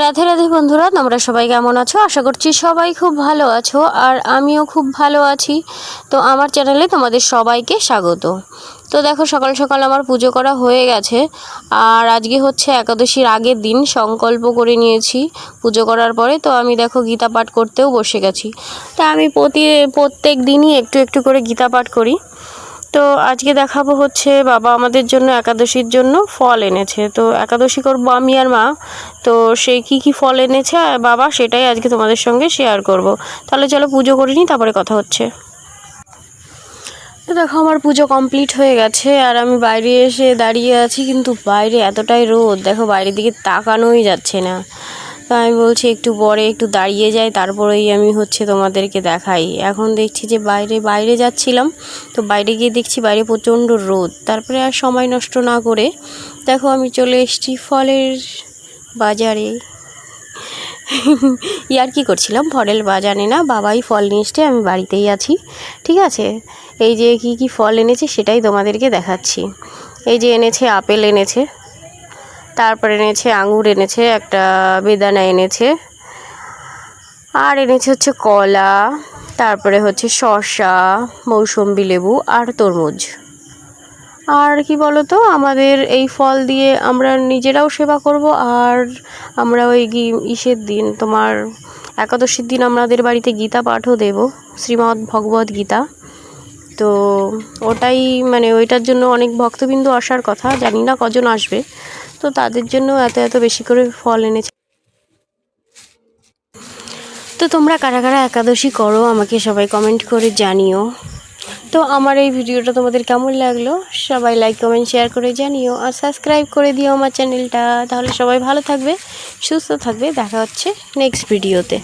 রাধে রাধে বন্ধুরা, তোমরা সবাই কেমন আছো? আশা করছি সবাই খুব ভালো আছো, আর আমিও খুব ভালো আছি। তো আমার চ্যানেলে তোমাদের সবাইকে স্বাগত। তো দেখো, সকাল সকাল আমার পুজো করা হয়ে গেছে, আর আজকে হচ্ছে একাদশীর আগের দিন। সংকল্প করে নিয়েছি পুজো করার পরে। তো আমি দেখো গীতা পাঠ করতেও বসে গেছি। তা আমি প্রত্যেক দিনই একটু একটু করে গীতা পাঠ করি। তো আজকে দেখাবো হচ্ছে বাবা আমাদের জন্য একাদশীর জন্য ফল এনেছে। তো একাদশী করবো আমি আর মা। তো সে কি ফল এনেছে বাবা, সেটাই আজকে তোমাদের সঙ্গে শেয়ার করব। তাহলে চলো পুজো করে নিই, তারপরে কথা হচ্ছে। তো দেখো, আমার পুজো কমপ্লিট হয়ে গেছে, আর আমি বাইরে এসে দাঁড়িয়ে আছি। কিন্তু বাইরে এতটাই রোদ, দেখো বাইরের দিকে তাকানোই যাচ্ছে না। তো আমি বলছি একটু পরে একটু দাঁড়িয়ে যাই, তারপরেই আমি হচ্ছে তোমাদেরকে দেখাই। এখন দেখছি যে বাইরে যাচ্ছিলাম, তো বাইরে গিয়ে দেখছি বাইরে প্রচণ্ড রোদ। তারপরে আর সময় নষ্ট না করে দেখো আমি চলে এসেছি ফলের বাজারে। ইয়ার কি করছিলাম, ফলের বাজারে না, বাবাই ফল নিয়ে এসছে, আমি বাড়িতেই আছি। ঠিক আছে, এই যে কি ফল এনেছে সেটাই তোমাদেরকে দেখাচ্ছি। এই যে এনেছে আপেল এনেছে, তারপর এনেছে আঙুর, এনেছে একটা বেদানা এনেছে, আর এনেছে হচ্ছে কলা, তারপরে হচ্ছে শসা, মৌসম্বি লেবু আর তরমুজ। আর কি বলো তো, আমাদের এই ফল দিয়ে আমরা নিজেরাও সেবা করব, আর আমরা ওই ইসের দিন, তোমার একাদশীর দিন আমাদের বাড়িতে গীতা পাঠও দেব, শ্রীমদ্ ভগবদ্ গীতা। তো ওটাই মানে ওইটার জন্য অনেক ভক্তবিন্দু আসার কথা, জানি না কজন আসবে। তো তাদের জন্য এত বেশি করে ফল এনেছে। তো তোমরা কারা কারা একাদশী করো আমাকে সবাই কমেন্ট করে জানিও। তো আমার এই ভিডিওটা তোমাদের কেমন লাগলো সবাই লাইক কমেন্ট শেয়ার করে জানিও, আর সাবস্ক্রাইব করে দিও আমার চ্যানেলটা। তাহলে সবাই ভালো থাকবে, সুস্থ থাকবে। দেখা হচ্ছে নেক্সট ভিডিওতে।